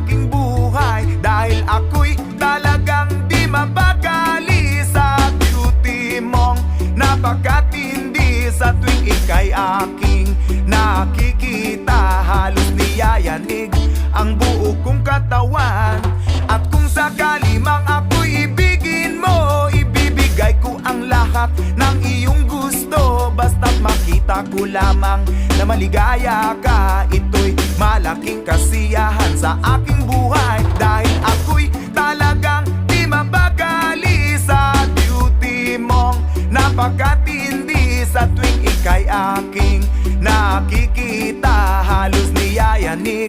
aking buhay, dahil ako'y talagang di mapakali sa beauty mong napakatindi. Sa tuwing ika'y aking nakikita, halos niyayanig ang buo kong katawan. At kung sakali mang ako'y ibigin mo, ibibigay ko ang lahat ng iyong gusto. Basta't makita ko lamang na maligaya ka, ito'y malaking kasiyahan sa aking